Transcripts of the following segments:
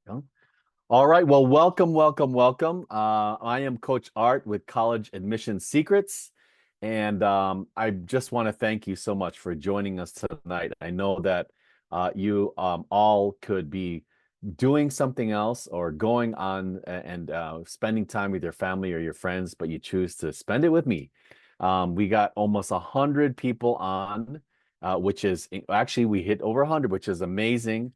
Go. All right. Well, welcome, welcome, welcome. I am Coach Art with College Admission Secrets. And I just want to thank you so much for joining us tonight. I know that you all could be doing something else or going on and spending time with your family or your friends, but you choose to spend it with me. We got almost 100 people on, which is actually we hit over 100, which is amazing.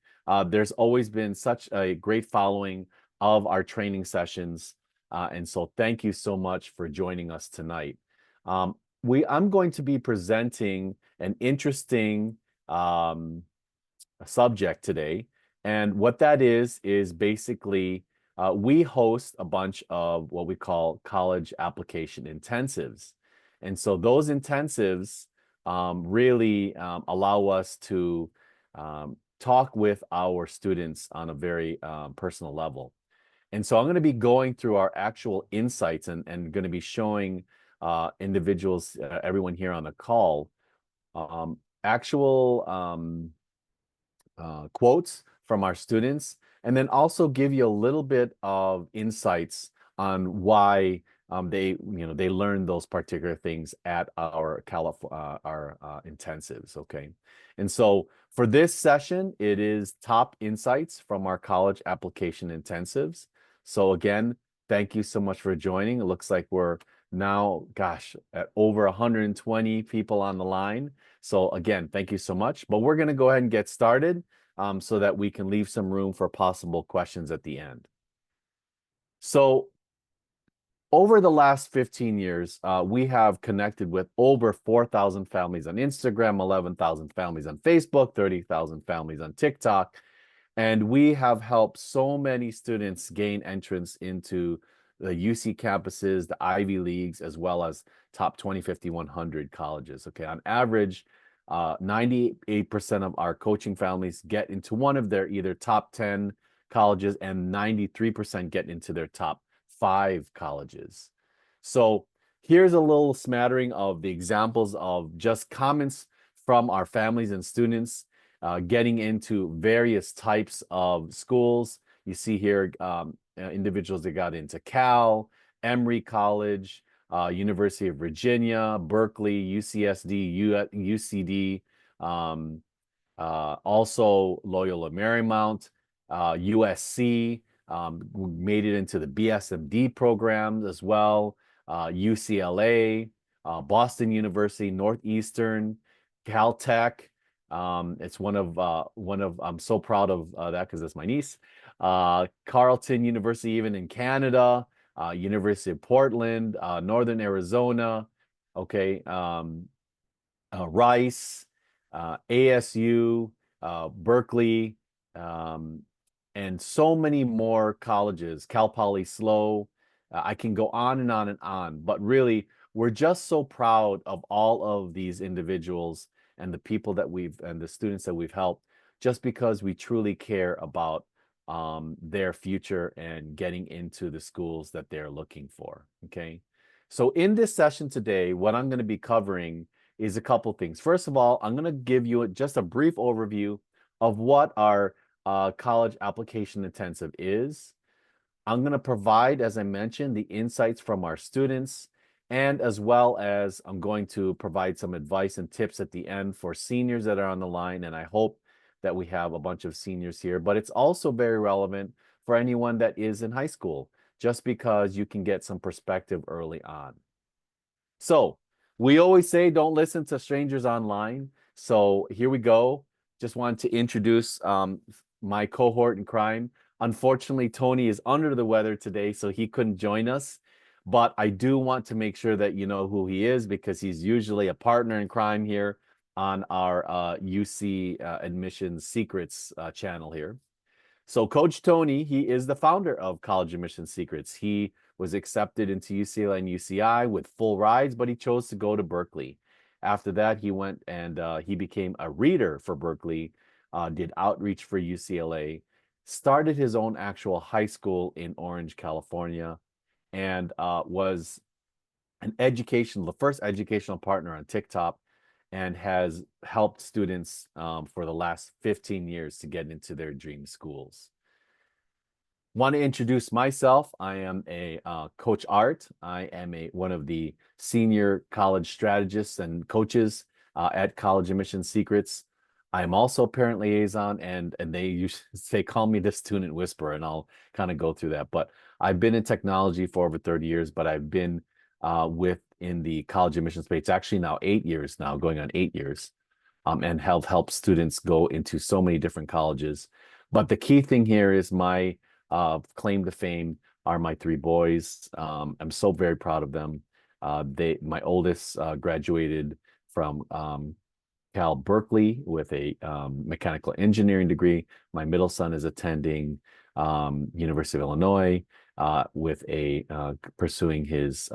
There's always been such a great following of our training sessions. And so thank you so much for joining us tonight. I'm going to be presenting an interesting subject today. And what that is basically we host a bunch of what we call college application intensives. And so those intensives really allow us to talk with our students on a very personal level. And so I'm going to be going through our actual insights and going to be showing individuals, everyone here on the call, actual quotes from our students, and then also give you a little bit of insights on why they learned those particular things at our intensives. Okay, and so for this session, it is top insights from our college application intensives. So again, thank you so much for joining. It looks like we're now, gosh, at over 120 people on the line. So again, thank you so much. But we're going to go ahead and get started so that we can leave some room for possible questions at the end. So over the last 15 years, we have connected with over 4,000 families on Instagram, 11,000 families on Facebook, 30,000 families on TikTok. And we have helped so many students gain entrance into the UC campuses, the Ivy Leagues, as well as top 20, 50, 100 colleges. Okay, on average, 98% of our coaching families get into one of their either top 10 colleges, and 93% get into their top 5 colleges. So here's a little smattering of the examples of just comments from our families and students getting into various types of schools. You see here individuals that got into Cal, Emory College, University of Virginia, Berkeley, UCSD, UCD, also Loyola Marymount, USC, made it into the BSMD programs as well, UCLA, Boston University, Northeastern, Caltech. It's I'm so proud of that because it's my niece. Carleton University, even in Canada, University of Portland, Northern Arizona, okay, Rice, ASU, Berkeley, and so many more colleges, Cal Poly SLO. I can go on and on and on, but really, we're just so proud of all of these individuals and the people that and the students that we've helped, just because we truly care about their future and getting into the schools that they're looking for. Okay. So in this session today, what I'm going to be covering is a couple things. First of all, I'm going to give you just a brief overview of what our college application intensive is. I'm going to provide, as I mentioned, the insights from our students, and as well as I'm going to provide some advice and tips at the end for seniors that are on the line. And I hope that we have a bunch of seniors here, but it's also very relevant for anyone that is in high school, just because you can get some perspective early on. So we always say don't listen to strangers online. So here we go. Just wanted to introduce my cohort in crime. Unfortunately, Tony is under the weather today, so he couldn't join us. But I do want to make sure that you know who he is, because he's usually a partner in crime here on our UC Admissions Secrets channel here. So Coach Tony, he is the founder of College Admission Secrets. He was accepted into UCLA and UCI with full rides, but he chose to go to Berkeley. After that, he went and he became a reader for Berkeley, did outreach for UCLA, started his own actual high school in Orange, California, and was the first educational partner on TikTok, and has helped students for the last 15 years to get into their dream schools. Want to introduce myself. I am a Coach Art. I am one of the senior college strategists and coaches at College Admission Secrets. I am also a parent liaison, and they usually say call me the student whisperer, and I'll kind of go through that. But I've been in technology for over 30 years, but I've been in the college admission space. It's actually now 8 years now, going on 8 years, and have helped students go into so many different colleges. But the key thing here is my claim to fame are my three boys. I'm so very proud of them. My oldest graduated from Cal Berkeley with a mechanical engineering degree. My middle son is attending University of Illinois with a pursuing his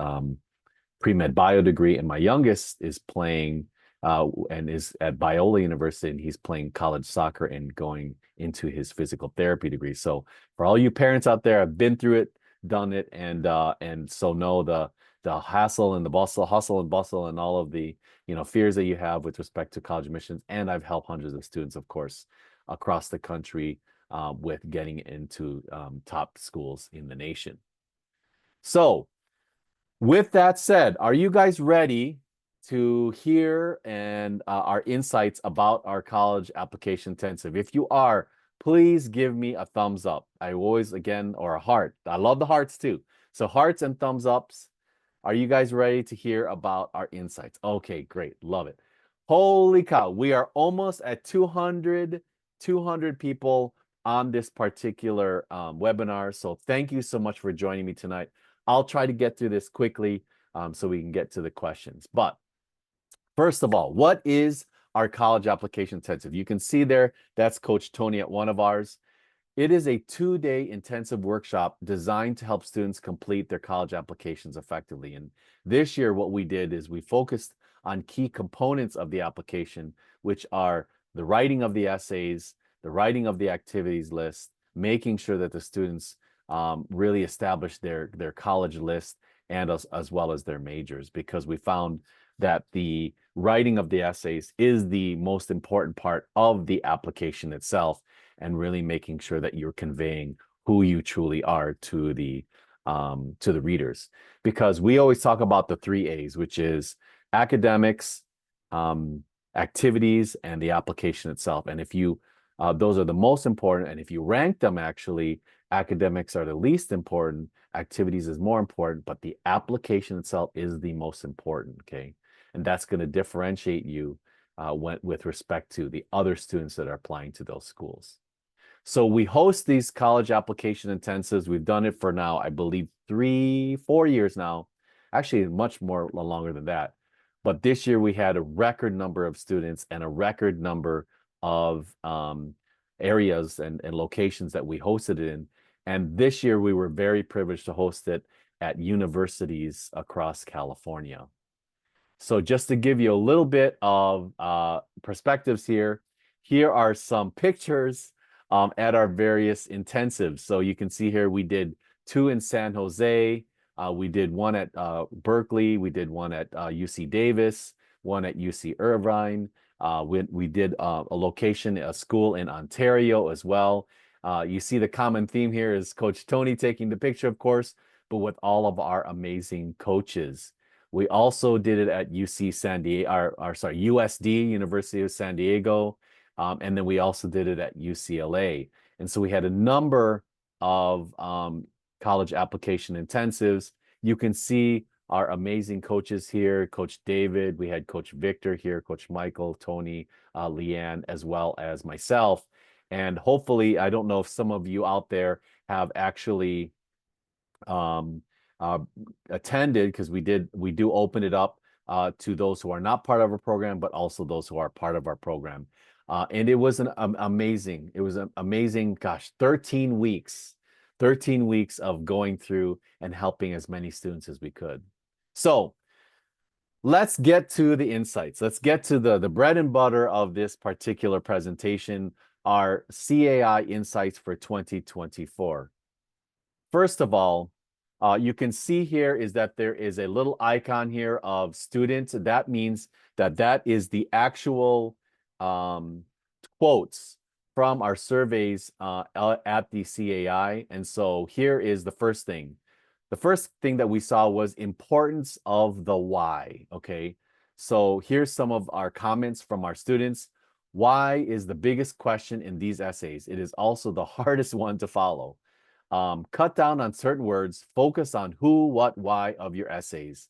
pre-med bio degree, and my youngest is playing and is at Biola University, and he's playing college soccer and going into his physical therapy degree. So for all you parents out there, I've been through it, done it, and so know the hassle and the hustle and bustle and all of the fears that you have with respect to college admissions. And I've helped hundreds of students, of course, across the country with getting into top schools in the nation. So with that said, are you guys ready to hear and our insights about our college application intensive? If you are, please give me a thumbs up. I always, again, or a heart. I love the hearts too. So hearts and thumbs ups. Are you guys ready to hear about our insights? Okay, great. Love it. Holy cow. We are almost at 200 people on this particular webinar. So thank you so much for joining me tonight. I'll try to get through this quickly so we can get to the questions. But first of all, what is our college application intensive? You can see there, that's Coach Tony at one of ours. It is a 2-day intensive workshop designed to help students complete their college applications effectively. And this year, what we did is we focused on key components of the application, which are the writing of the essays, the writing of the activities list, making sure that the students really establish their college list and as well as their majors, because we found that the writing of the essays is the most important part of the application itself, and really making sure that you're conveying who you truly are to the readers. Because we always talk about the 3 A's, which is academics, activities, and the application itself. And if you those are the most important, and if you rank them, actually, academics are the least important, activities is more important, but the application itself is the most important, okay? And that's going to differentiate you with respect to the other students that are applying to those schools. So we host these college application intensives. We've done it for now, I believe, 3-4 years now. Actually, much more longer than that. But this year we had a record number of students and a record number of areas and locations that we hosted it in. And this year we were very privileged to host it at universities across California. So just to give you a little bit of perspectives here, here are some pictures at our various intensives. So you can see here we did 2 in San Jose. We did 1 at Berkeley. We did 1 at UC Davis, 1 at UC Irvine. We did a school in Ontario as well. You see the common theme here is Coach Tony taking the picture, of course, but with all of our amazing coaches. We also did it at UC San Diego, USD, University of San Diego. And then we also did it at UCLA. And so we had a number of college application intensives. You can see our amazing coaches here, Coach David, we had Coach Victor here, Coach Michael, Tony, Leanne, as well as myself. And hopefully, I don't know if some of you out there have actually attended, because we do open it up to those who are not part of our program, but also those who are part of our program. And it was amazing. It was an amazing, gosh, 13 weeks of going through and helping as many students as we could. So let's get to the insights. Let's get to the bread and butter of this particular presentation, our CAI Insights for 2024. First of all, you can see here is that there is a little icon here of students. That means that is the actual quotes from our surveys at the CAI. And so here is the first thing. The first thing that we saw was importance of the why. Okay. So here's some of our comments from our students. Why is the biggest question in these essays? It is also the hardest one to follow. Cut down on certain words, focus on who, what, why of your essays.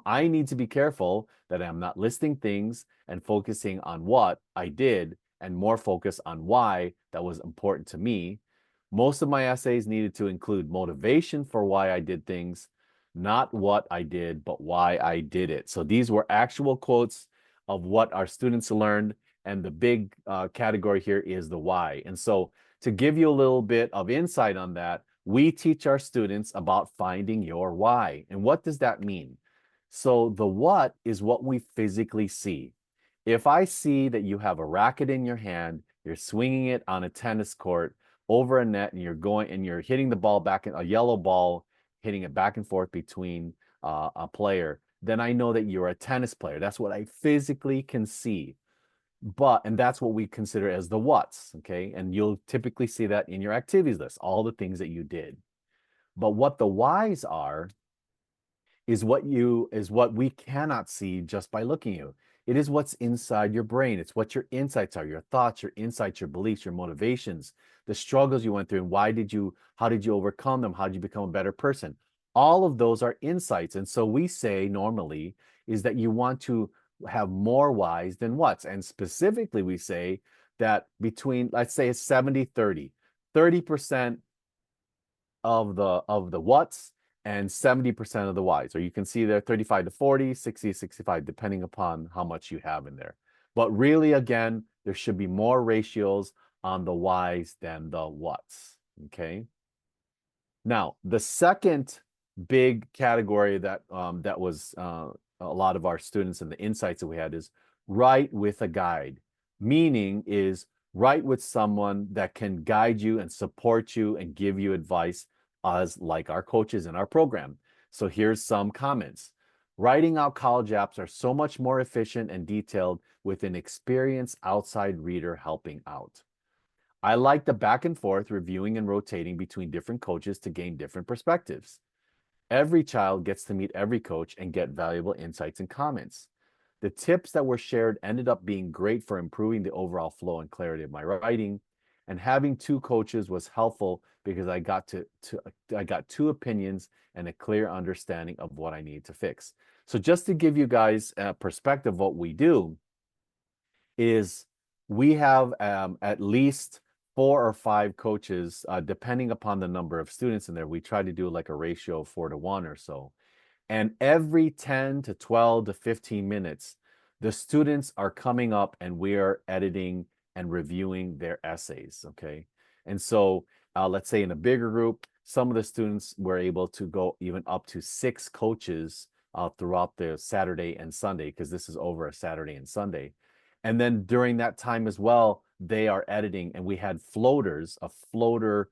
I need to be careful that I'm not listing things and focusing on what I did and more focus on why that was important to me. Most of my essays needed to include motivation for why I did things, not what I did, but why I did it. So these were actual quotes of what our students learned. And the big category here is the why. And so to give you a little bit of insight on that, we teach our students about finding your why. And what does that mean? So the what is what we physically see. If I see that you have a racket in your hand, you're swinging it on a tennis court over a net, and you're hitting the ball back in a yellow ball, hitting it back and forth between a player, then I know that you're a tennis player. That's what I physically can see. And that's what we consider as the what's, okay? And you'll typically see that in your activities list, all the things that you did. But what the whys are is what we cannot see just by looking at you. It is what's inside your brain. It's what your insights are, your thoughts, your insights, your beliefs, your motivations, the struggles you went through, and how did you overcome them? How did you become a better person? All of those are insights. And so we say normally is that you want to have more whys than what's. And specifically, we say that between, let's say it's 70-30, 30% of the what's and 70% of the whys. Or you can see there 35-40, 60-65, depending upon how much you have in there. But really, again, there should be more ratios on the whys than the what's. Okay. Now, the second big category that was a lot of our students and the insights that we had is write with a guide, meaning is write with someone that can guide you and support you and give you advice as like our coaches in our program. So here's some comments. Writing out college apps are so much more efficient and detailed with an experienced outside reader helping out. I like the back and forth reviewing and rotating between different coaches to gain different perspectives. Every child gets to meet every coach and get valuable insights and comments. The tips that were shared ended up being great for improving the overall flow and clarity of my writing. And having two coaches was helpful because I got two opinions and a clear understanding of what I need to fix. So just to give you guys a perspective, what we do is we have at least 4 or 5 coaches, depending upon the number of students in there. We try to do like a ratio of 4-to-1 or so. And every 10 to 12 to 15 minutes, the students are coming up and we are editing and reviewing their essays, okay? And so let's say in a bigger group, some of the students were able to go even up to 6 coaches throughout the Saturday and Sunday, because this is over a Saturday and Sunday. And then during that time as well, they are editing, and we had a floater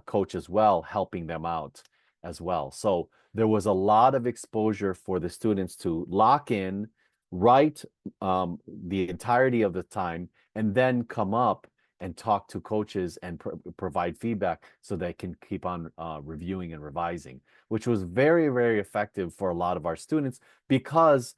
coach as well, helping them out as well. So there was a lot of exposure for the students to lock in, write the entirety of the time, and then come up and talk to coaches and provide feedback so they can keep on reviewing and revising, which was very, very effective for a lot of our students because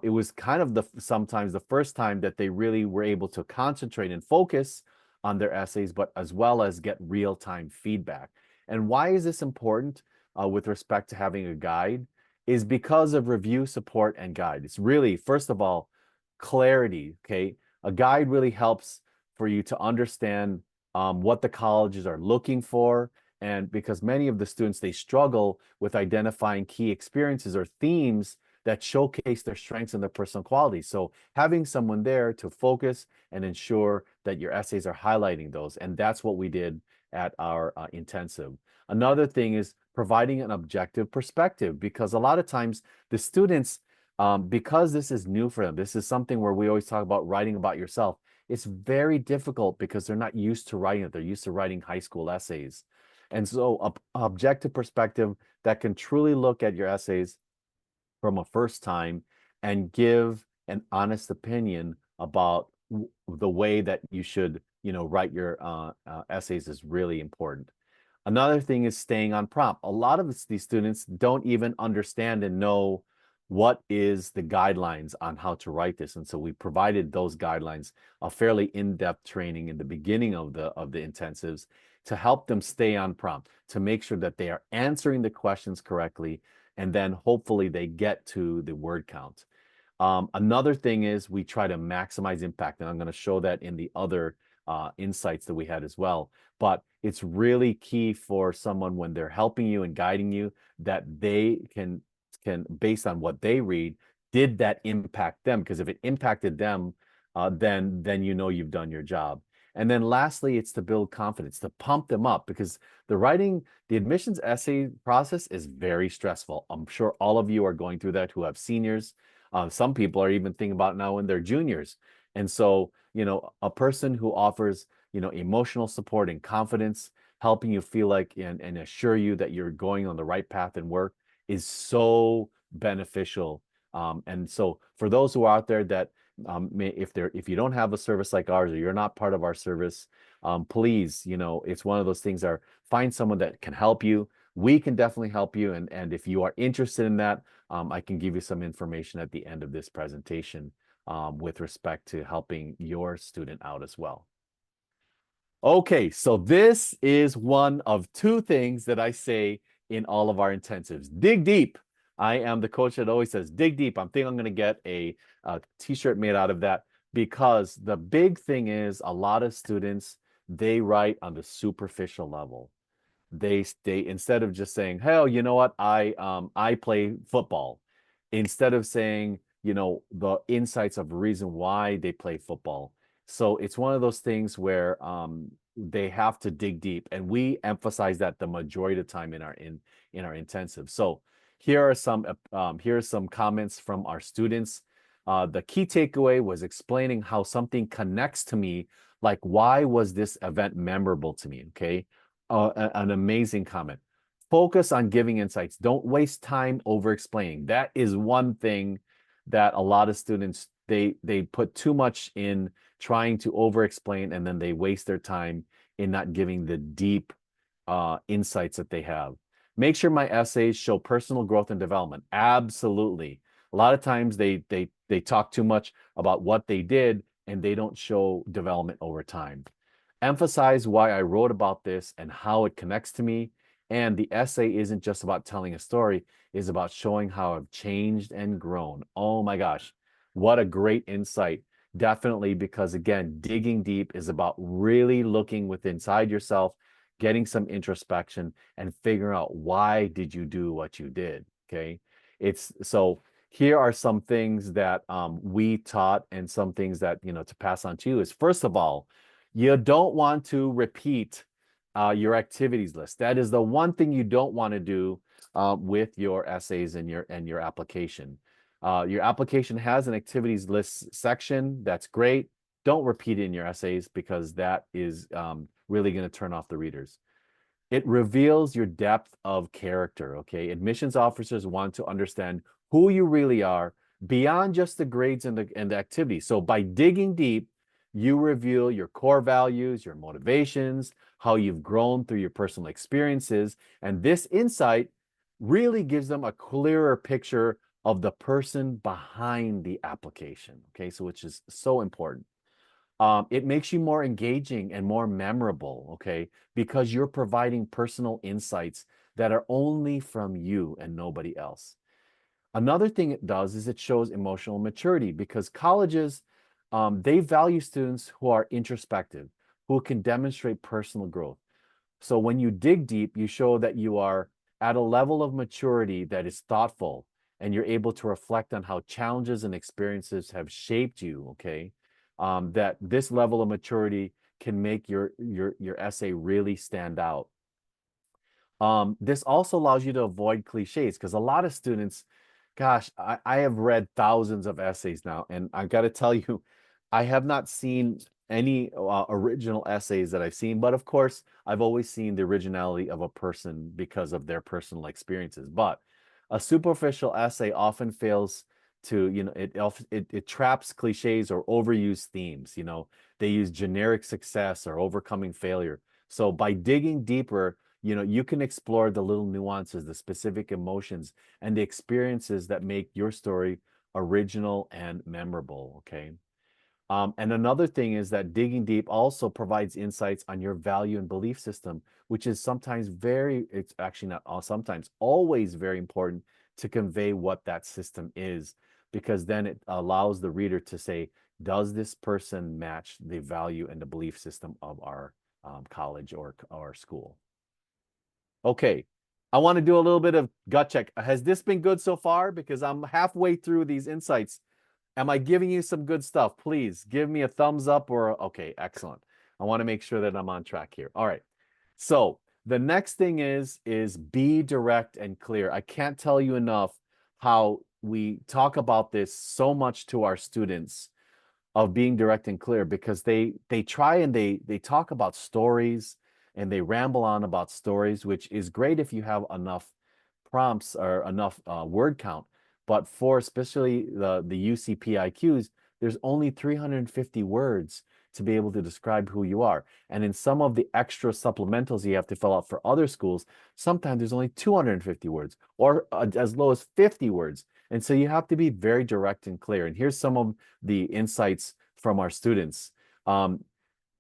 it was kind of sometimes the first time that they really were able to concentrate and focus on their essays, but as well as get real-time feedback. And why is this important with respect to having a guide? Is because of review, support, and guide. It's really, first of all, clarity, okay? A guide really helps for you to understand what the colleges are looking for. And because many of the students, they struggle with identifying key experiences or themes that showcase their strengths and their personal qualities. So having someone there to focus and ensure that your essays are highlighting those. And that's what we did at our intensive. Another thing is providing an objective perspective, because a lot of times the students, because this is new for them, this is something where we always talk about writing about yourself. It's very difficult because they're not used to writing it. They're used to writing high school essays. And so an objective perspective that can truly look at your essays from a first time and give an honest opinion about the way that you should, write your essays is really important. Another thing is staying on prompt. A lot of these students don't even understand and know what is the guidelines on how to write this. And so we provided those guidelines, a fairly in-depth training in the beginning of the intensives to help them stay on prompt, to make sure that they are answering the questions correctly, and then hopefully they get to the word count. Another thing is we try to maximize impact, and I'm going to show that in the other insights that we had as well. But it's really key for someone when they're helping you and guiding you that they can based on what they read, did that impact them? Because if it impacted them, then you've done your job. And then lastly, it's to build confidence, to pump them up, because the admissions essay process is very stressful. I'm sure all of you are going through that who have seniors. Some people are even thinking about now when they're juniors. And so, a person who offers, emotional support and confidence, helping you feel like and assure you that you're going on the right path in work is so beneficial. And so for those who are out there that if you don't have a service like ours, or you're not part of our service, please, it's one of those things are find someone that can help you. We can definitely help you. And if you are interested in that, I can give you some information at the end of this presentation with respect to helping your student out as well. Okay, so this is one of two things that I say in all of our intensives. Dig deep. I am the coach that always says, dig deep. I'm thinking I'm going to get a t-shirt made out of that, because the big thing is a lot of students, they write on the superficial level. They instead of just saying, hell, you know what, I play football, instead of saying, the insights of reason why they play football. So it's one of those things where they have to dig deep, and we emphasize that the majority of the time in our intensive. So here are some comments from our students. The key takeaway was explaining how something connects to me, like why was this event memorable to me? Okay, an amazing comment. Focus on giving insights. Don't waste time over explaining. That is one thing that a lot of students they put too much in trying to over explain, and then they waste their time in not giving the deep insights that they have. Make sure my essays show personal growth and development. Absolutely. A lot of times they talk too much about what they did, and they don't show development over time. Emphasize why I wrote about this and how it connects to me. And the essay isn't just about telling a story, it's about showing how I've changed and grown. Oh my gosh, what a great insight. Definitely, because again, digging deep is about really looking inside yourself, getting some introspection, and figuring out why did you do what you did. Okay. So here are some things that we taught, and some things that, to pass on to you is, first of all, you don't want to repeat your activities list. That is the one thing you don't want to do with your essays and your application. Your application has an activities list section. That's great. Don't repeat it in your essays, because that is really going to turn off the readers. It reveals your depth of character. Okay, admissions officers want to understand who you really are beyond just the grades and the activities. So by digging deep, you reveal your core values, your motivations, how you've grown through your personal experiences. And this insight really gives them a clearer picture of the person behind the application. Okay, so which is so important. It makes you more engaging and more memorable, okay, because you're providing personal insights that are only from you and nobody else. Another thing it does is it shows emotional maturity, because colleges, they value students who are introspective, who can demonstrate personal growth. So when you dig deep, you show that you are at a level of maturity that is thoughtful, and you're able to reflect on how challenges and experiences have shaped you, okay? That this level of maturity can make your essay really stand out. This also allows you to avoid cliches, because a lot of students, gosh, I have read thousands of essays now, and I got to tell you, I have not seen any original essays that I've seen, but of course, I've always seen the originality of a person because of their personal experiences. But a superficial essay often fails to, it traps cliches or overused themes. They use generic success or overcoming failure. So by digging deeper, you can explore the little nuances, the specific emotions, and the experiences that make your story original and memorable. Okay. And another thing is that digging deep also provides insights on your value and belief system, which is it's actually not all, sometimes always very important to convey what that system is, because then it allows the reader to say, does this person match the value and the belief system of our college or school? Okay. I want to do a little bit of gut check. Has this been good so far? Because I'm halfway through these insights. Am I giving you some good stuff? Please give me a thumbs up or okay, excellent. I want to make sure that I'm on track here. All right. So the next thing is be direct and clear. I can't tell you enough how we talk about this so much to our students, of being direct and clear, because they try and they talk about stories and they ramble on about stories, which is great if you have enough prompts or enough word count. But for especially the UCPIQs, there's only 350 words to be able to describe who you are. And in some of the extra supplementals you have to fill out for other schools, sometimes there's only 250 words or as low as 50 words. And so you have to be very direct and clear. And here's some of the insights from our students.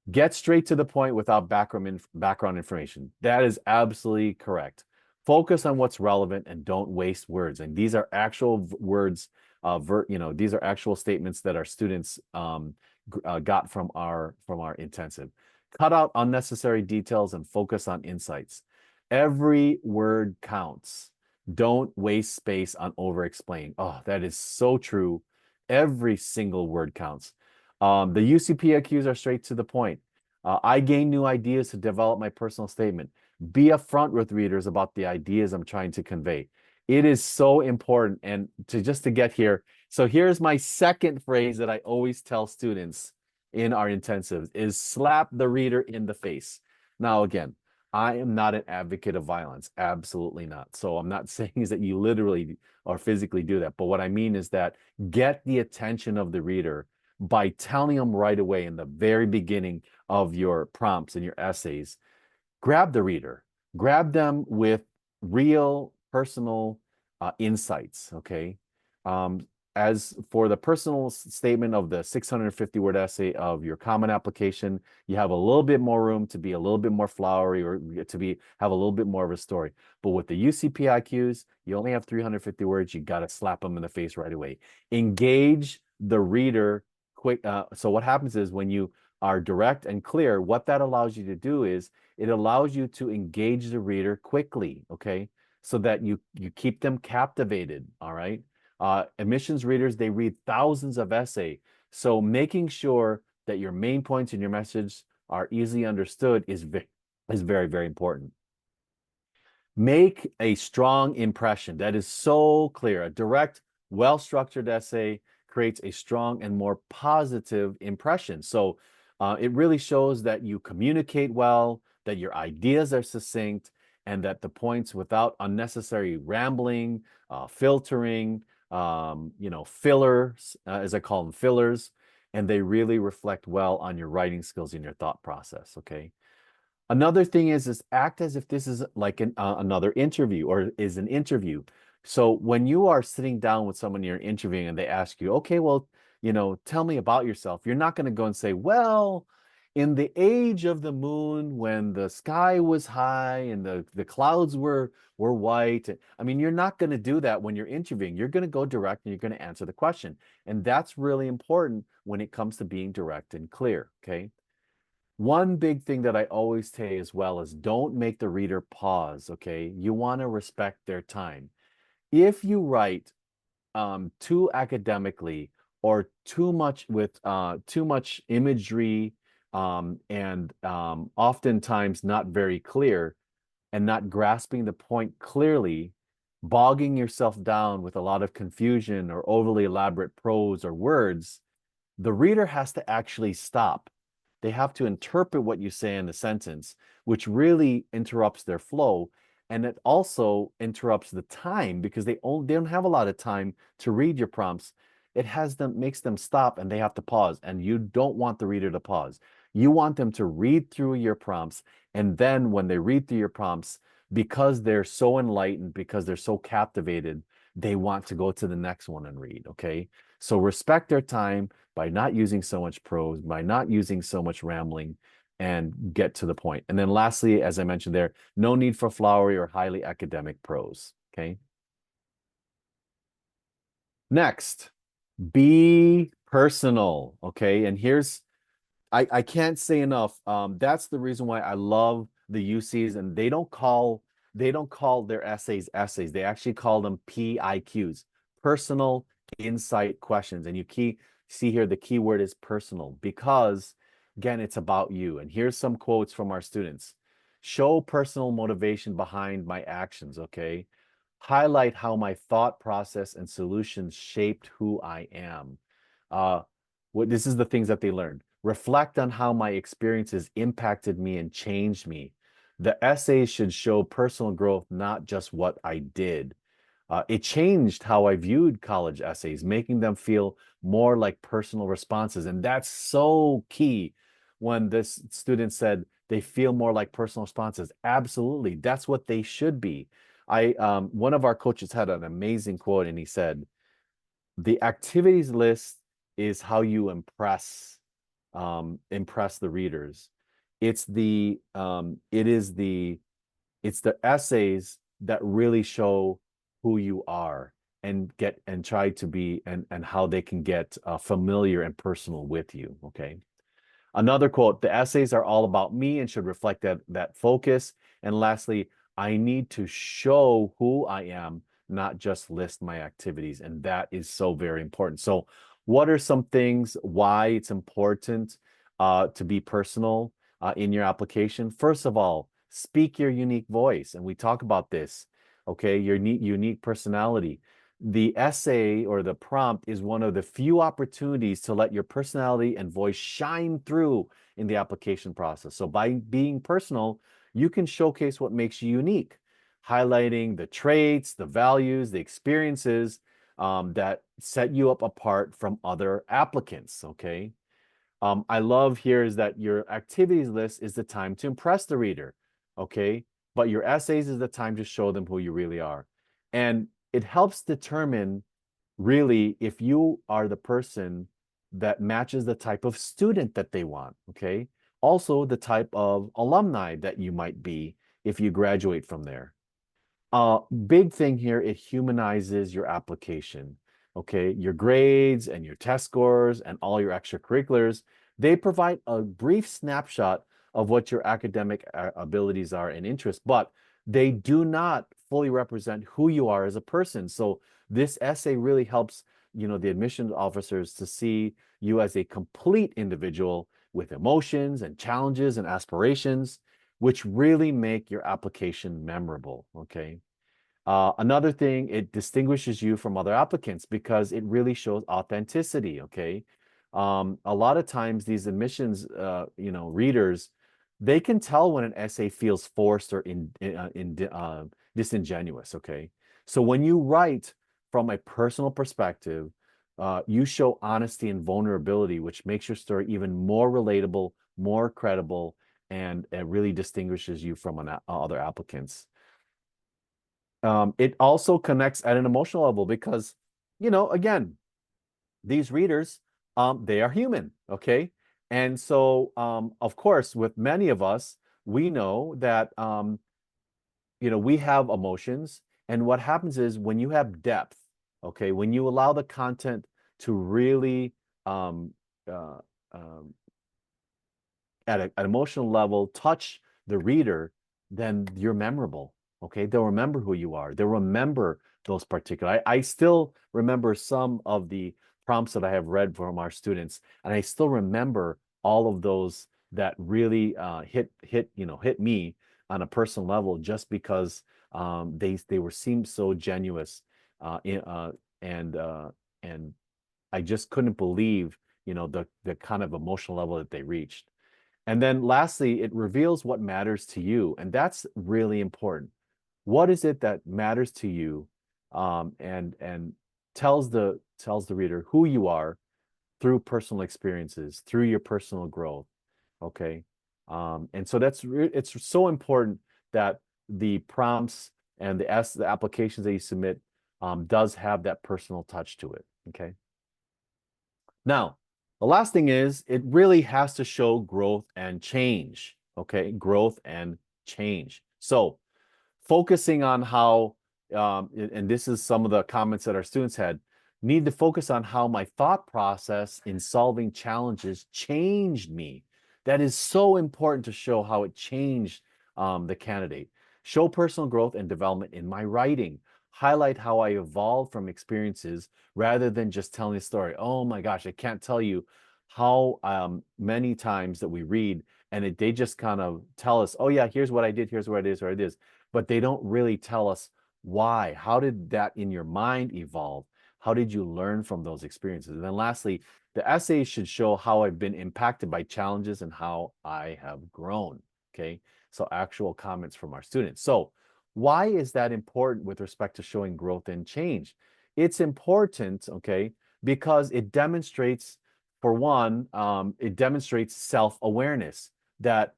Get straight to the point without background information. That is absolutely correct. Focus on what's relevant and don't waste words. And these are actual words, these are actual statements that our students got from our intensive. Cut out unnecessary details and focus on insights. Every word counts. Don't waste space on over-explaining. Oh, that is so true. Every single word counts. The UCPIQs are straight to the point. I gain new ideas to develop my personal statement. Be upfront with readers about the ideas I'm trying to convey. It is so important. And to get here, so here's my second phrase that I always tell students in our intensives is slap the reader in the face. Now, again, I am not an advocate of violence. Absolutely not. So I'm not saying is that you literally or physically do that. But what I mean is that get the attention of the reader by telling them right away in the very beginning of your prompts and your essays. Grab the reader, grab them with real personal insights. Okay. As for the personal statement of the 650 word essay of your common application, you have a little bit more room to be a little bit more flowery or to have a little bit more of a story. But with the UCPIQs, you only have 350 words. You got to slap them in the face right away. Engage the reader quick. So what happens is when you are direct and clear, what that allows you to do is it allows you to engage the reader quickly, okay? So that you keep them captivated, all right? Admissions readers, they read thousands of essay. So making sure that your main points in your message are easily understood is very, very important. Make a strong impression. That is so clear. A direct, well-structured essay creates a strong and more positive impression. So it really shows that you communicate well, that your ideas are succinct, and that the points without unnecessary rambling, filtering, fillers, as I call them, fillers, and they really reflect well on your writing skills and your thought process, okay? Another thing is act as if this is like another interview or is an interview. So when you are sitting down with someone you're interviewing and they ask you, okay, well, tell me about yourself. You're not going to go and say, well, in the age of the moon, when the sky was high and the clouds were white. I mean, you're not going to do that when you're interviewing. You're going to go direct and you're going to answer the question. And that's really important when it comes to being direct and clear, okay? One big thing that I always say as well is don't make the reader pause, okay? You want to respect their time. If you write too academically or too much with too much imagery and oftentimes not very clear and not grasping the point clearly, bogging yourself down with a lot of confusion or overly elaborate prose or words, the reader has to actually stop. They have to interpret what you say in the sentence, which really interrupts their flow. And it also interrupts the time because they don't have a lot of time to read your prompts. It makes them stop and they have to pause. And you don't want the reader to pause. You want them to read through your prompts. And then when they read through your prompts, because they're so enlightened, because they're so captivated, they want to go to the next one and read. Okay. So respect their time by not using so much prose, by not using so much rambling, and get to the point. And then lastly, as I mentioned there, no need for flowery or highly academic prose. Okay. Next, be personal. Okay. And I can't say enough. That's the reason why I love the UCs, and they don't call their essays. They actually call them PIQs, personal insight questions. And see here the key word is personal because again, it's about you. And here's some quotes from our students. Show personal motivation behind my actions, okay? Highlight how my thought process and solutions shaped who I am. Uh, this is the things that they learned. Reflect on how my experiences impacted me and changed me. The essays should show personal growth, not just what I did. It changed how I viewed college essays, making them feel more like personal responses. And that's so key when this student said they feel more like personal responses. Absolutely. That's what they should be. One of our coaches had an amazing quote, and he said, the activities list is how you impress the readers. It's the essays that really show who you are and try to be and how they can get familiar and personal with you. Okay. Another quote, the essays are all about me and should reflect that focus. And lastly, I need to show who I am, not just list my activities. And that is so very important. So what are some things why it's important to be personal in your application? First of all, speak your unique voice. And we talk about this, okay? Your unique personality. The essay or the prompt is one of the few opportunities to let your personality and voice shine through in the application process. So by being personal, you can showcase what makes you unique, highlighting the traits, the values, the experiences that set you up apart from other applicants. Okay. I love here is that your activities list is the time to impress the reader. Okay. But your essays is the time to show them who you really are. And it helps determine really if you are the person that matches the type of student that they want. Okay. Also, the type of alumni that you might be if you graduate from there. Big thing here, it humanizes your application. Okay. Your grades and your test scores and all your extracurriculars, they provide a brief snapshot of what your academic abilities are and interests, but they do not fully represent who you are as a person. So this essay really helps, the admissions officers to see you as a complete individual with emotions and challenges and aspirations, which really make your application memorable. Okay. Another thing, it distinguishes you from other applicants because it really shows authenticity. Okay. A lot of times these admissions, readers, they can tell when an essay feels forced or disingenuous. Okay. So when you write from a personal perspective, you show honesty and vulnerability, which makes your story even more relatable, more credible, and it really distinguishes you from other applicants. It also connects at an emotional level because, again, these readers, they are human, okay? And so, of course, with many of us, we know that, we have emotions. And what happens is when you have depth, okay, when you allow the content to really, um, uh, um, at an emotional level, touch the reader, then you're memorable. Okay. They'll remember who you are. They'll remember those particular. I still remember some of the prompts that I have read from our students, and I still remember all of those that really hit me on a personal level just because they were seemed so genuine uh, in, uh, and uh, and I just couldn't believe the kind of emotional level that they reached. And then lastly, it reveals what matters to you. And that's really important. What is it that matters to you? And tells the reader who you are through personal experiences, through your personal growth. Okay. And so it's so important that the prompts and the applications that you submit does have that personal touch to it. Okay. Now, the last thing is it really has to show growth and change. Okay. Growth and change. So focusing on how, and this is some of the comments that our students had, need to focus on how my thought process in solving challenges changed me. That is so important to show how it changed the candidate. Show personal growth and development in my writing. Highlight how I evolved from experiences rather than just telling a story. Oh my gosh, I can't tell you how many times that we read and they just kind of tell us, oh yeah, here's what I did, here's what it is, or it is, but they don't really tell us why. How did that in your mind evolve? How did you learn from those experiences? And then lastly, the essay should show how I've been impacted by challenges and how I have grown. Okay. So actual comments from our students. So why is that important with respect to showing growth and change? It's important, okay, because it demonstrates, for one, it demonstrates self-awareness that,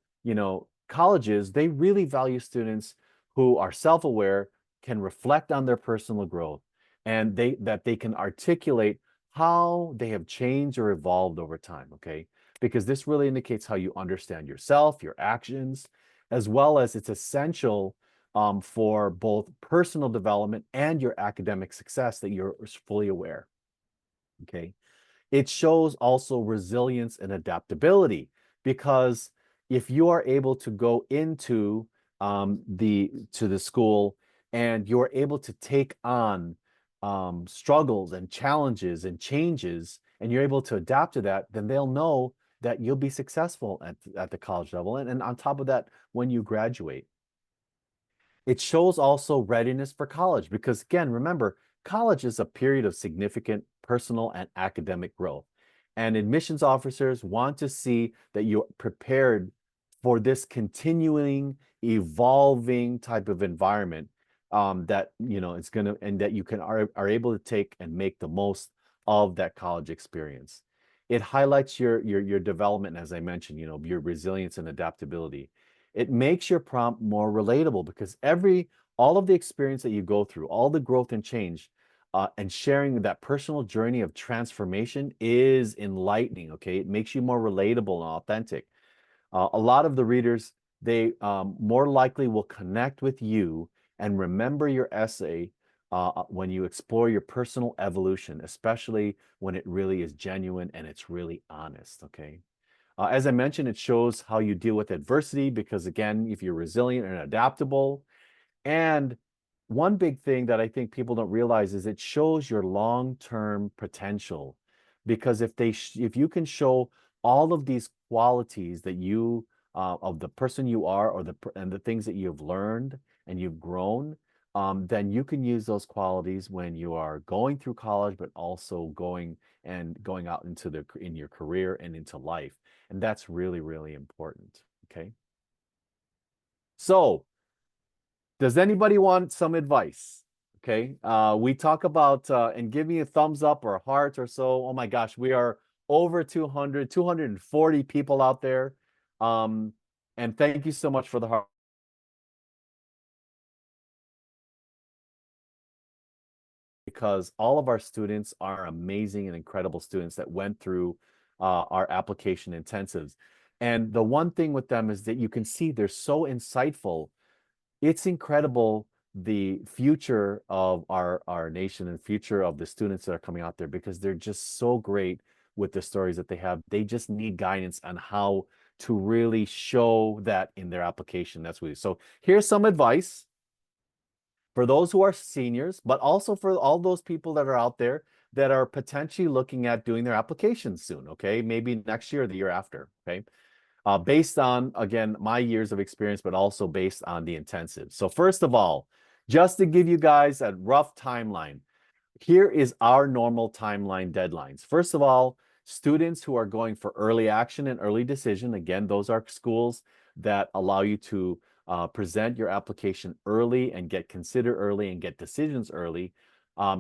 colleges, they really value students who are self-aware, can reflect on their personal growth, and they can articulate how they have changed or evolved over time, okay? Because this really indicates how you understand yourself, your actions, as well as it's essential for both personal development and your academic success that you're fully aware, okay? It shows also resilience and adaptability because if you are able to go into the school and you're able to take on struggles and challenges and changes and you're able to adapt to that, then they'll know that you'll be successful at the college level. And on top of that, when you graduate, it shows also readiness for college because, again, remember, college is a period of significant personal and academic growth. And admissions officers want to see that you're prepared for this continuing, evolving type of environment that, it's going to, and that you are able to take and make the most of that college experience. It highlights your development, as I mentioned, your resilience and adaptability. It makes your prompt more relatable because all of the experience that you go through, all the growth and change, and sharing that personal journey of transformation is enlightening. Okay, it makes you more relatable and authentic. A lot of the readers, they more likely will connect with you and remember your essay when you explore your personal evolution, especially when it really is genuine and it's really honest. Okay. As I mentioned, it shows how you deal with adversity because, again, if you're resilient and adaptable. And one big thing that I think people don't realize is it shows your long-term potential. Because if you can show all of these qualities that you of the person you are and the things that you've learned and you've grown, then you can use those qualities when you are going through college, but also going out in your career and into life. And that's really, really important. Okay. So, does anybody want some advice? Okay. We talk about, and give me a thumbs up or a heart or so. Oh my gosh, we are over 240 people out there. And thank you so much for the heart. Because all of our students are amazing and incredible students that went through our application intensives. And the one thing with them is that you can see they're so insightful. It's incredible the future of our nation and future of the students that are coming out there because they're just so great with the stories that they have. They just need guidance on how to really show that in their application. That's what. So here's some advice for those who are seniors, but also for all those people that are out there that are potentially looking at doing their applications soon, okay? Maybe next year or the year after, okay? Based on, again, my years of experience, but also based on the intensive. So first of all, just to give you guys a rough timeline, here is our normal timeline deadlines. First of all, students who are going for early action and early decision, again, those are schools that allow you to present your application early and get considered early and get decisions early,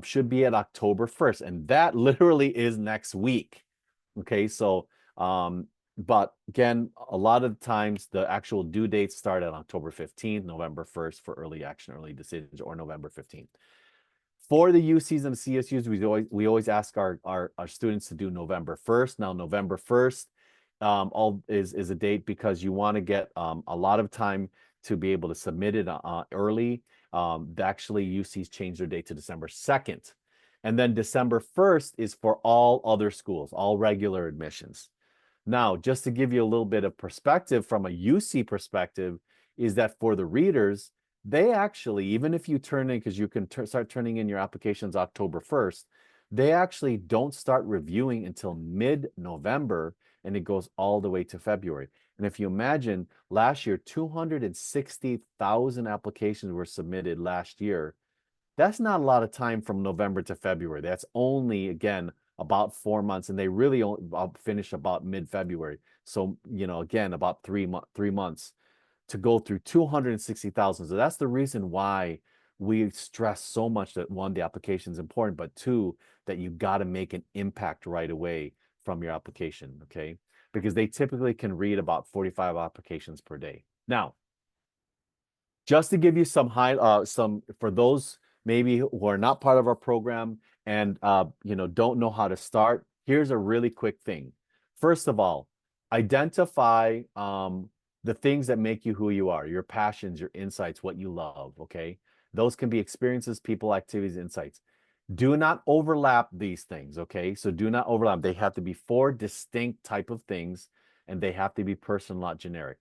should be at October 1st. And that literally is next week. Okay, so but again, a lot of times the actual due dates start at October 15th, November 1st for early action, early decisions, or November 15th. For the UCs and CSUs, we always ask our students to do November 1st. Now, November 1st is a date because you want to get a lot of time to be able to submit it early. Actually, UCs changed their date to December 2nd. And then December 1st is for all other schools, all regular admissions. Now, just to give you a little bit of perspective from a UC perspective, is that for the readers, they actually, even if you turn in, because you can start turning in your applications October 1st, they actually don't start reviewing until mid-November, and it goes all the way to February. And if you imagine, last year, 260,000 applications were submitted last year. That's not a lot of time from November to February. That's only, again, about 4 months, and they really finish about mid-February. So, again, about 3 months to go through 260,000. So that's the reason why we stress so much that, one, the application is important, but two, that you got to make an impact right away from your application, okay? Because they typically can read about 45 applications per day. Now, just to give you some for those maybe who are not part of our program and don't know how to start, here's a really quick thing. First of all, identify the things that make you who you are, your passions, your insights, what you love, okay? Those can be experiences, people, activities, insights. Do not overlap these things, okay? So do not overlap. They have to be 4 distinct type of things, and they have to be personal, not generic.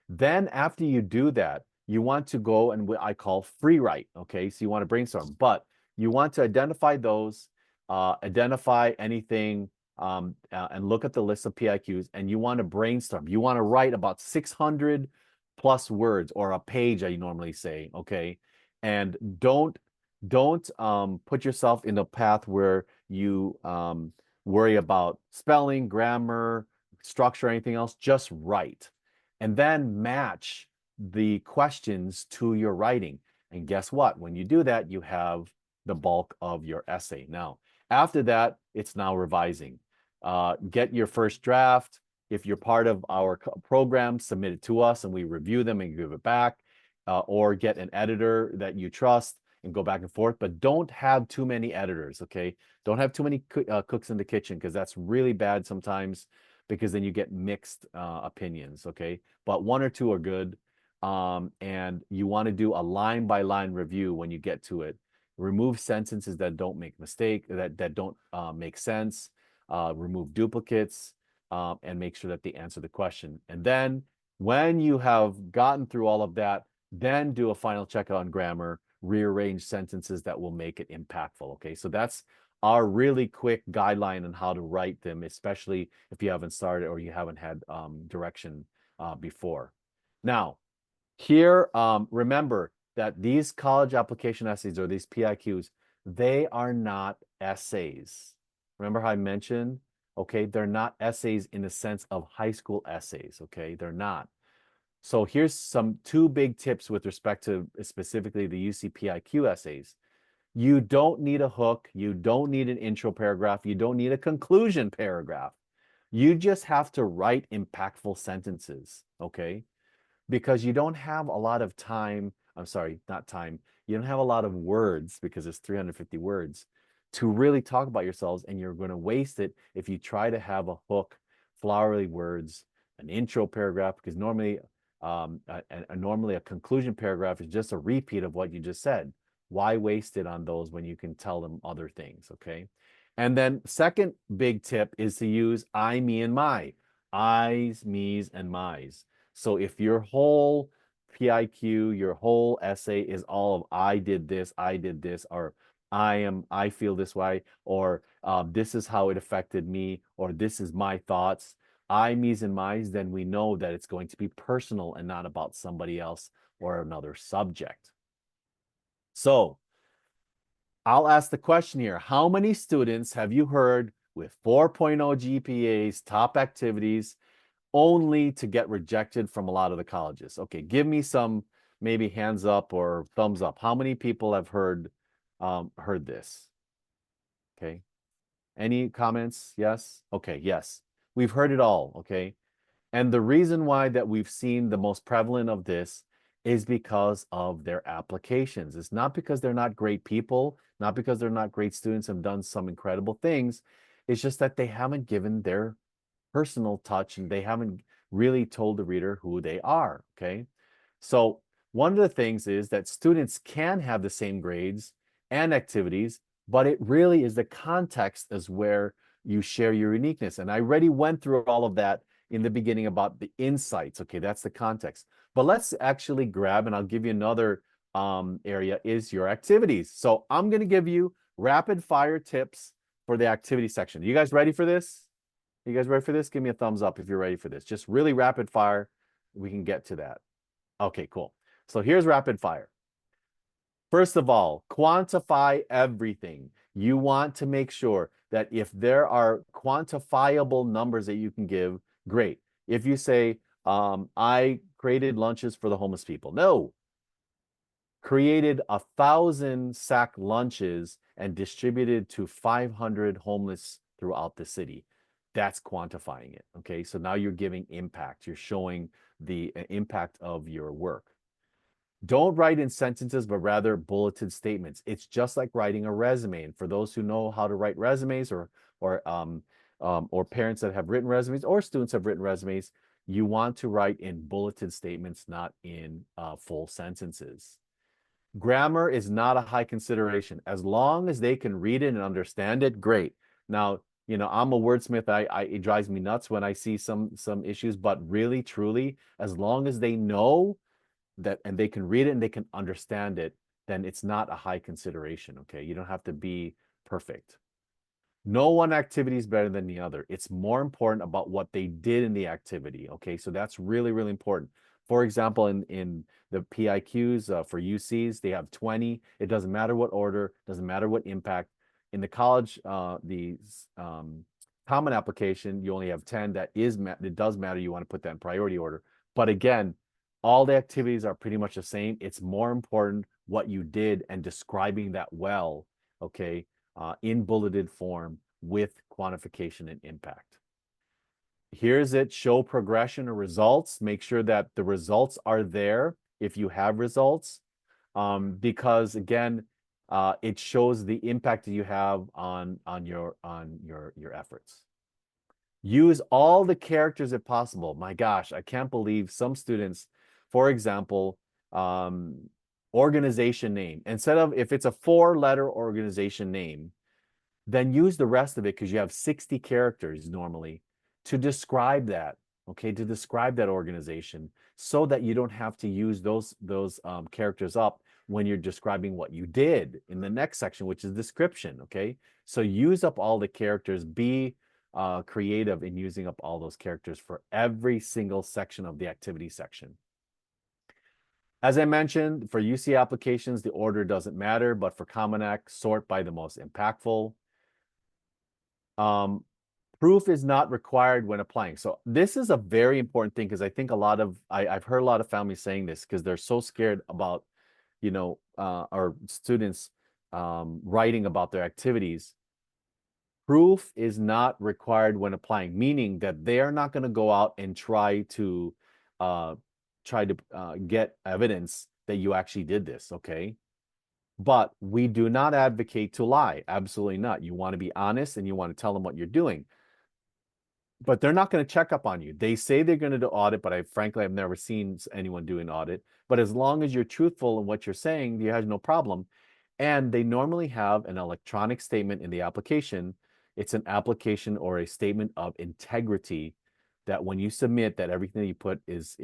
Then after you do that, you want to go and what I call free write, okay? So you want to brainstorm, but you want to identify those, identify anything, and look at the list of PIQs, and you want to brainstorm. You want to write about 600 plus words, or a page, I normally say, okay? And don't put yourself in a path where you worry about spelling, grammar, structure, anything else. Just write, and then match the questions to your writing. And guess what? When you do that, you have the bulk of your essay. Now, after that, it's now revising. Get your first draft. If you're part of our program, submit it to us and we review them and give it back. Or get an editor that you trust and go back and forth. But don't have too many editors, okay? Don't have too many cooks in the kitchen, because that's really bad sometimes, because then you get mixed opinions, okay? But 1 or 2 are good. And you want to do a line-by-line review when you get to it. Remove sentences that don't make that don't make sense. Remove duplicates, and make sure that they answer the question. And then when you have gotten through all of that, then do a final check on grammar, rearrange sentences that will make it impactful, okay? So that's our really quick guideline on how to write them, especially if you haven't started or you haven't had direction before. Now, here, remember that these college application essays, or these PIQs, they are not essays. Remember how I mentioned, okay, they're not essays in the sense of high school essays, okay? They're not. So here's 2 big tips with respect to specifically the UC PIQ essays. You don't need a hook. You don't need an intro paragraph. You don't need a conclusion paragraph. You just have to write impactful sentences, okay? Because you don't have a lot of time. I'm sorry, not time. You don't have a lot of words, because it's 350 words, to really talk about yourselves, and you're going to waste it if you try to have a hook, flowery words, an intro paragraph, because normally a conclusion paragraph is just a repeat of what you just said. Why waste it on those when you can tell them other things, okay? And then second big tip is to use I, me, and my. I's, me's, and my's. So if your whole PIQ, your whole essay is all of I did this, or I feel this way, or this is how it affected me, or this is my thoughts, I, me's, and my's, then we know that it's going to be personal and not about somebody else or another subject. So I'll ask the question here. How many students have you heard with 4.0 GPAs, top activities, only to get rejected from a lot of the colleges? Okay, give me some maybe hands up or thumbs up. How many people have heard this? Okay. Any comments? Yes? Okay, yes. We've heard it all, okay? And the reason why that we've seen the most prevalent of this is because of their applications. It's not because they're not great people, not because they're not great students and have done some incredible things. It's just that they haven't given their personal touch and they haven't really told the reader who they are, okay? So one of the things is that students can have the same grades and activities, but it really is the context is where you share your uniqueness. And I already went through all of that in the beginning about the insights. Okay, that's the context. But let's actually grab, and I'll give you another area, is your activities. So I'm going to give you rapid fire tips for the activity section. You guys ready for this? You guys ready for this? Give me a thumbs up if you're ready for this. Just really rapid fire. We can get to that. Okay, cool. So here's rapid fire. First of all, quantify everything. You want to make sure that if there are quantifiable numbers that you can give, great. If you say, I created lunches for the homeless people. No, created 1,000 sack lunches and distributed to 500 homeless throughout the city. That's quantifying it. Okay, so now you're giving impact. You're showing the impact of your work. Don't write in sentences, but rather bulleted statements. It's just like writing a resume. And for those who know how to write resumes, or parents that have written resumes, or students have written resumes, you want to write in bulleted statements, not in full sentences. Grammar is not a high consideration. As long as they can read it and understand it, great. Now, I'm a wordsmith. It drives me nuts when I see some issues, but really, truly, as long as they know that and they can read it and they can understand it, then it's not a high consideration. Okay, you don't have to be perfect. No one activity is better than the other. It's more important about what they did in the activity. Okay, so that's really, really important. For example, in the PIQs for UCs, they have 20. It doesn't matter what order, doesn't matter what impact. In the college, the common application, you only have 10. It does matter. You want to put that in priority order. But again, all the activities are pretty much the same. It's more important what you did and describing that well, okay, in bulleted form with quantification and impact. Here's it, show progression or results. Make sure that the results are there if you have results, because again, it shows the impact that you have on your efforts. Use all the characters if possible. My gosh, I can't believe some students, for example, organization name. Instead of, if it's a 4-letter organization name, then use the rest of it because you have 60 characters normally to describe that, okay, to describe that organization so that you don't have to use those characters up when you're describing what you did in the next section, which is description, okay? So use up all the characters, be creative in using up all those characters for every single section of the activity section. As I mentioned, for UC applications, the order doesn't matter, but for Common App, sort by the most impactful. Proof is not required when applying. So this is a very important thing because I think I've heard a lot of families saying this because they're so scared about, our students writing about their activities. Proof is not required when applying, meaning that they are not going to go out and try to get evidence that you actually did this, okay? But we do not advocate to lie. Absolutely not. You want to be honest and you want to tell them what you're doing. But they're not going to check up on you. They say they're going to do audit, but frankly, I've never seen anyone do an audit. But as long as you're truthful in what you're saying, you have no problem. And they normally have an electronic statement in the application. It's an application or a statement of integrity that when you submit, that everything that you put is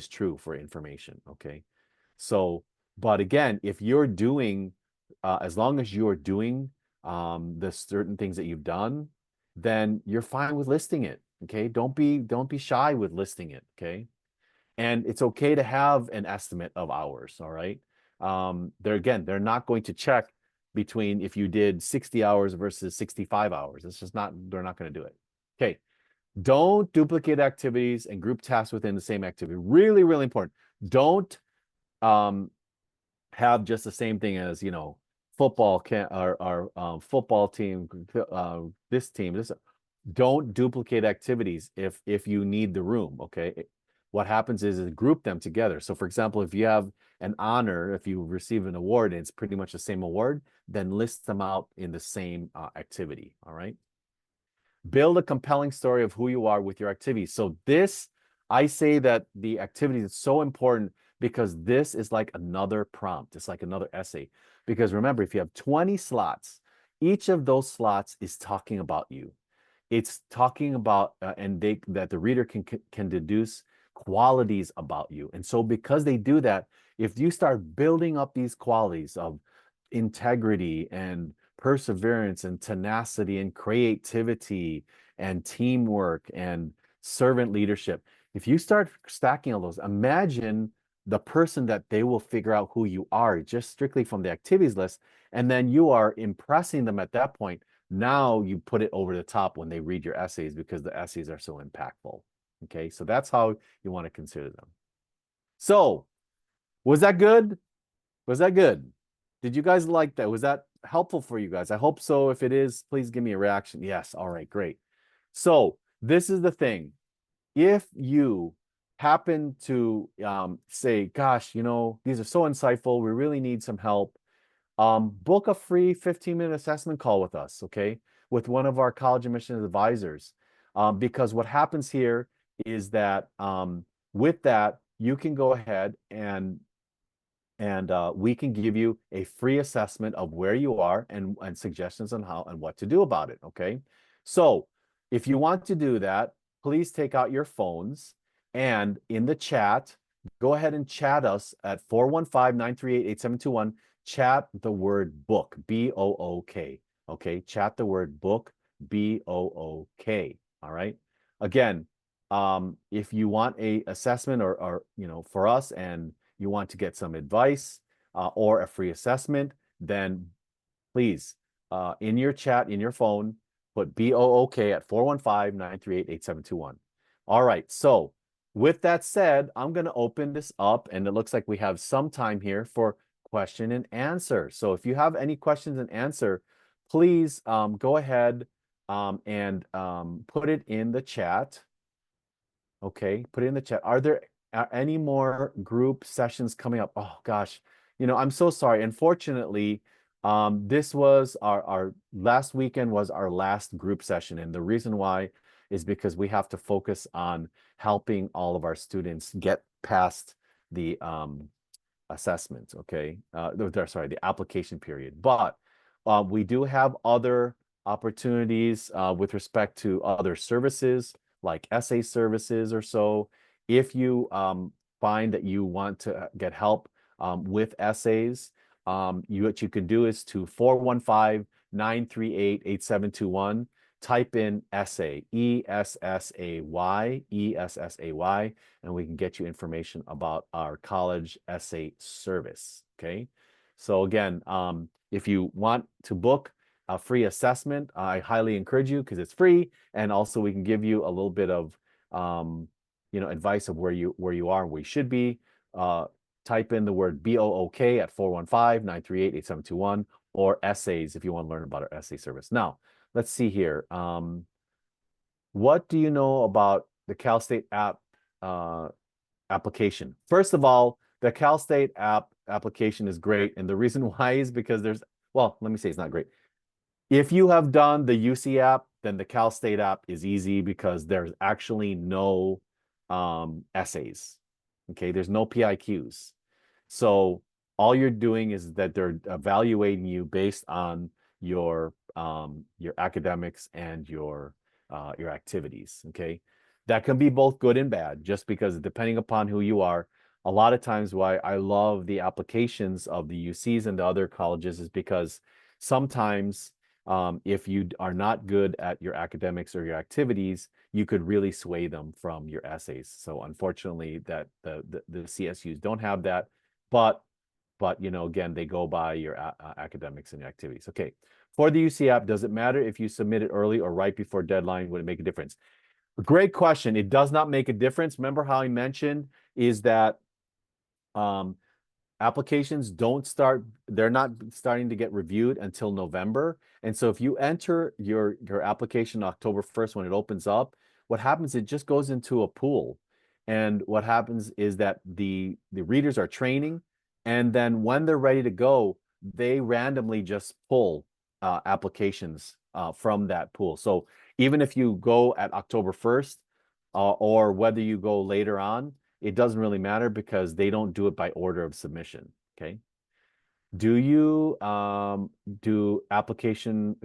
true for information. Okay, so but again, if you're doing, as long as you're doing the certain things that you've done, then you're fine with listing it. Okay, don't be shy with listing it. Okay, and it's okay to have an estimate of hours. All right, they're not going to check between if you did 60 hours versus 65 hours. It's just not, they're not going to do it. Okay, don't duplicate activities and group tasks within the same activity. Really, really important. Don't have just the same thing as, football can our football team, this team. This don't duplicate activities if you need the room. Okay, what happens is group them together. So, for example, if you have an honor, if you receive an award, and it's pretty much the same award, then list them out in the same activity. All right. Build a compelling story of who you are with your activities. So this, I say that the activity is so important because this is like another prompt. It's like another essay. Because remember, if you have 20 slots, each of those slots is talking about you. It's talking about that the reader can deduce qualities about you. And so because they do that, if you start building up these qualities of integrity and perseverance and tenacity and creativity and teamwork and servant leadership, if you start stacking all those, imagine the person that they will figure out who you are just strictly from the activities list. And then you are impressing them at that point. Now you put it over the top when they read your essays because the essays are so impactful. Okay, so that's how you want to consider them. So, was that good? Was that good? Did you guys like that? Was that helpful for you guys? I hope so. If it is, please give me a reaction. Yes. All right, great. So, this is the thing. If you happen to say, gosh, these are so insightful, we really need some help, book a free 15-minute assessment call with us, okay, with one of our college admissions advisors. Because what happens here is that with that, you can go ahead and we can give you a free assessment of where you are and suggestions on how and what to do about it, okay? So if you want to do that, please take out your phones and in the chat, go ahead and chat us at 415-938-8721. Chat the word book, B-O-O-K, okay? Chat the word book, B-O-O-K, all right? Again, if you want a assessment or for us and you want to get some advice or a free assessment, then please, in your chat, in your phone, put BOOK at 415-938-8721. All right, so with that said, I'm going to open this up, and it looks like we have some time here for question and answer. So if you have any questions and answer, please go ahead and put it in the chat. Okay, put it in the chat. Are there any more group sessions coming up? Oh gosh, I'm so sorry. Unfortunately, this was our last weekend was our last group session, and the reason why is because we have to focus on helping all of our students get past the assessments. Okay, sorry, the application period. But we do have other opportunities with respect to other services like essay services or so. If you find that you want to get help with essays, what you can do is to 415-938-8721. Type in essay, E-S-S-A-Y, E-S-S-A-Y, and we can get you information about our college essay service. Okay. So again, if you want to book a free assessment, I highly encourage you because it's free, and also we can give you a little bit of advice of where you are and where you should be. Type in the word BOOK at 415-938-8721 or essays if you want to learn about our essay service. Now, let's see here. What do you know about the Cal State app application? First of all, the Cal State app application is great, and the reason why is because let me say it's not great. If you have done the UC app, then the Cal State app is easy because there's actually no essays. Okay, there's no PIQs. So all you're doing is that they're evaluating you based on your academics and your activities. Okay, that can be both good and bad, just because depending upon who you are. A lot of times, why I love the applications of the UCs and the other colleges is because sometimes if you are not good at your academics or your activities, you could really sway them from your essays. So unfortunately, that the CSUs don't have that, but again, they go by your academics and your activities. Okay, for the UC app, does it matter if you submit it early or right before deadline? Would it make a difference? Great question. It does not make a difference. Remember how I mentioned is that applications don't start, they're not starting to get reviewed until November. And so if you enter your application October 1st when it opens up, what happens, it just goes into a pool. And what happens is that the readers are training, and then when they're ready to go, they randomly just pull applications from that pool. So even if you go at October 1st, or whether you go later on, it doesn't really matter because they don't do it by order of submission. Okay. Do you do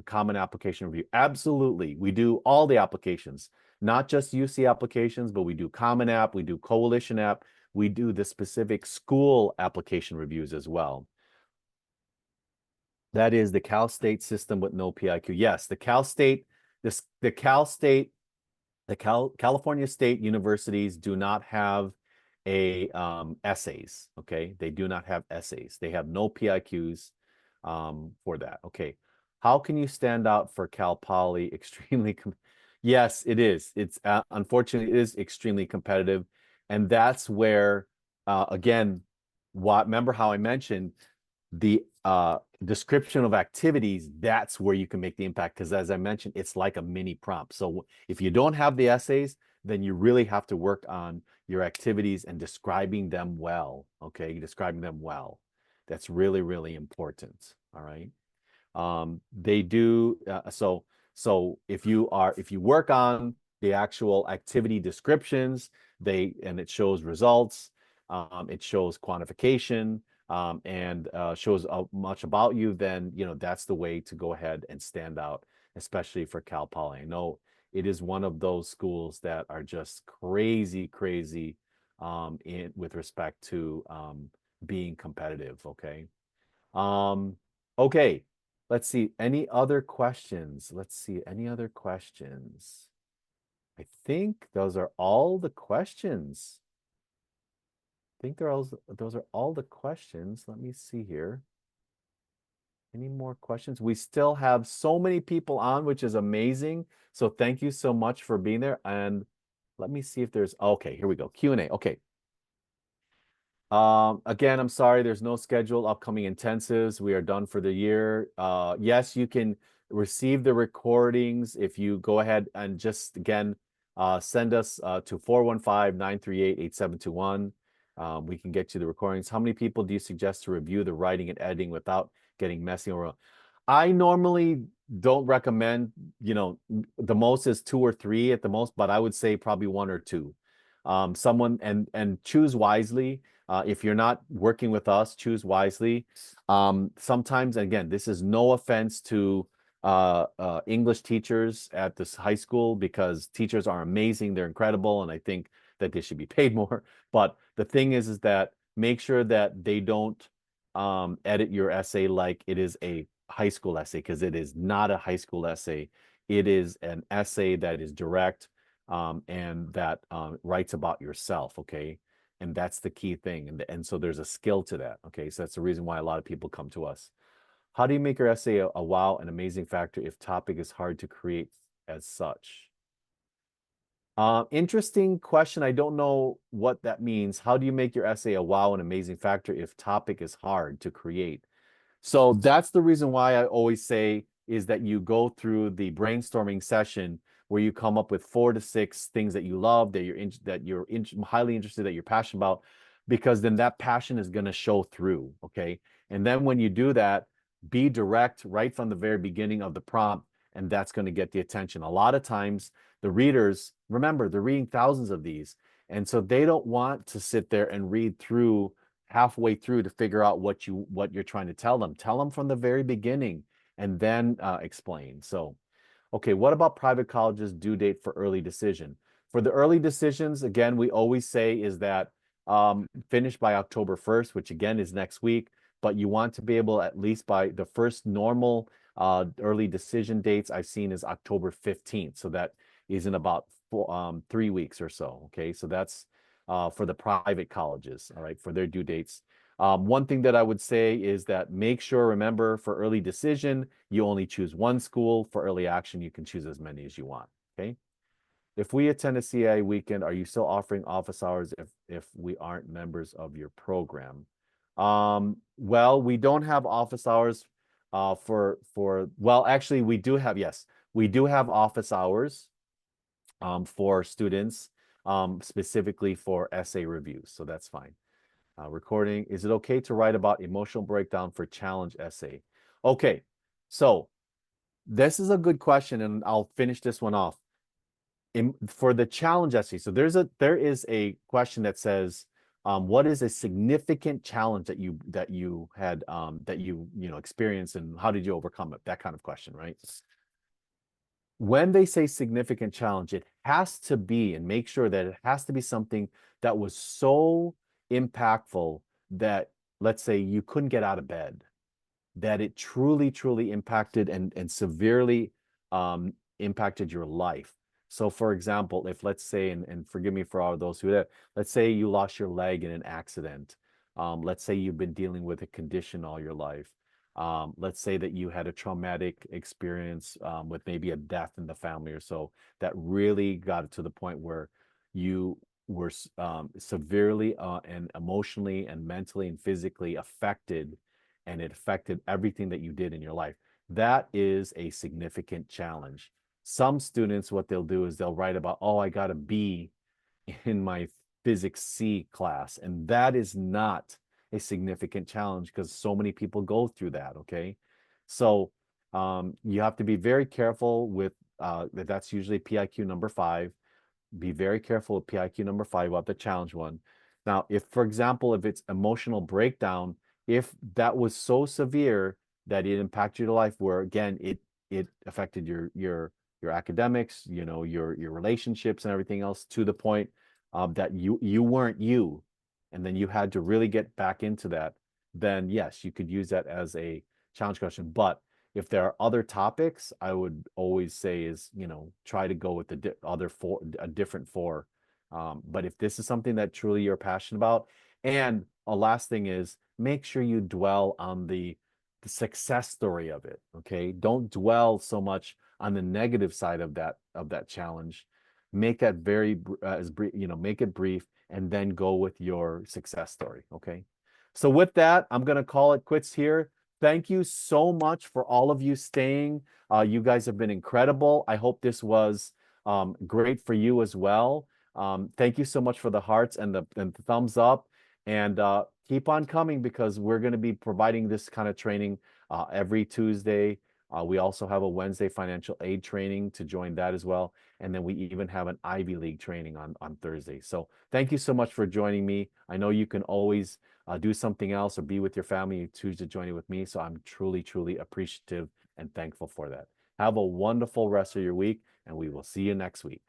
common application review? Absolutely. We do all the applications, not just UC applications, but we do Common App, we do Coalition App, we do the specific school application reviews as well. That is the Cal State system with no PIQ. Yes, the Cal State, the Cal State, California State universities do not have a essays. Okay, they do not have essays. They have no PIQs for that. Okay, how can you stand out for Cal Poly? Extremely, yes, it is. It's unfortunately it is extremely competitive, and that's where again, what remember how I mentioned the description of activities, that's where you can make the impact. Because as I mentioned, it's like a mini prompt. So if you don't have the essays, then you really have to work on your activities and describing them well. Okay, describing them well. That's really, really important. All right. They do so if you work on the actual activity descriptions, and it shows results, it shows quantification, and shows much about you, then that's the way to go ahead and stand out, especially for Cal Poly. I know it is one of those schools that are just crazy, crazy with respect to being competitive. Okay. Um, okay. Let's see. Any other questions? Let's see. Any other questions? I think those are all the questions. I think those are all the questions. Let me see here. Any more questions? We still have so many people on, which is amazing. So thank you so much for being there. And let me see if there's, okay, here we go. Q&A. Okay. Again, I'm sorry, there's no scheduled upcoming intensives. We are done for the year. Yes, you can receive the recordings if you go ahead and just again send us to 415-938-8721. We can get you the recordings. How many people do you suggest to review the writing and editing without getting messy? Or I normally don't recommend, the most is 2 or 3 at the most, but I would say probably 1 or 2. Someone and choose wisely. If you're not working with us, choose wisely. Sometimes, again, this is no offense to English teachers at this high school, because teachers are amazing, they're incredible, and I think that they should be paid more. But the thing is that make sure that they don't edit your essay like it is a high school essay, because it is not a high school essay. It is an essay that is direct and that writes about yourself. Okay. And that's the key thing. And so there's a skill to that. Okay. So that's the reason why a lot of people come to us. How do you make your essay a wow, an amazing factor if topic is hard to create as such? Interesting question. I don't know what that means. How do you make your essay a wow, an amazing factor if topic is hard to create? So that's the reason why I always say is that you go through the brainstorming session where you come up with 4 to 6 things that you love, that you're highly interested, that you're passionate about, because then that passion is going to show through. Okay. And then when you do that, be direct right from the very beginning of the prompt, and that's going to get the attention. A lot of times the readers, remember, they're reading thousands of these, and so they don't want to sit there and read through halfway through to figure out what you're trying to tell them. Tell them from the very beginning, and then explain. So, okay, what about private colleges due date for early decision? For the early decisions, again, we always say is that finish by October 1st, which again is next week, but you want to be able at least by the first normal early decision dates I've seen is October 15th. So that is in about 3 weeks or so. Okay, so that's for the private colleges, all right, for their due dates. One thing that I would say is that make sure, remember, for early decision, you only choose one school. For early action, you can choose as many as you want, okay? If we attend a CIA weekend, are you still offering office hours if we aren't members of your program? Well, we don't have office hours well, actually we do have, yes, we do have office hours for students, specifically for essay reviews. So that's fine. Recording, is it okay to write about emotional breakdown for challenge essay? Okay, so this is a good question, and I'll finish this one off. For the challenge essay, so there is a question that says, what is a significant challenge that you had that you know experienced, and how did you overcome it? That kind of question, right? When they say significant challenge, it has to be, and make sure that it has to be something that was so impactful that, let's say, you couldn't get out of bed, that it truly, truly impacted and severely impacted your life. So, for example, if let's say, and forgive me for all those who, let's say you lost your leg in an accident. Let's say you've been dealing with a condition all your life. Let's say that you had a traumatic experience with maybe a death in the family or so that really got it to the point where you were severely and emotionally and mentally and physically affected, and it affected everything that you did in your life. That is a significant challenge. Some students, what they'll do is they'll write about, oh, I got a B in my physics C class. And that is not a significant challenge because so many people go through that. Okay. So you have to be very careful with that's usually PIQ number 5. Be very careful with PIQ number 5 about the challenge one. Now, if, for example, if it's emotional breakdown, if that was so severe that it impacted your life, where again it affected your academics, you know, your relationships and everything else, to the point that you weren't you, and then you had to really get back into that, then yes, you could use that as a challenge question. But if there are other topics, I would always say is, you know, try to go with the other four, a different four. But if this is something that truly you're passionate about, and a last thing is, make sure you dwell on the success story of it. Okay, don't dwell so much on the negative side of that challenge. Make that very as brief, you know, make it brief, and then go with your success story. Okay, so with that, I'm gonna call it quits here. Thank you so much for all of you staying. You guys have been incredible. I hope this was great for you as well. Thank you so much for the hearts and the thumbs up. And keep on coming, because we're going to be providing this kind of training every Tuesday. We also have a Wednesday financial aid training to join that as well. And then we even have an Ivy League training on Thursday. So thank you so much for joining me. I know you can always do something else or be with your family. You choose to join it with me. So I'm truly, truly appreciative and thankful for that. Have a wonderful rest of your week, and we will see you next week.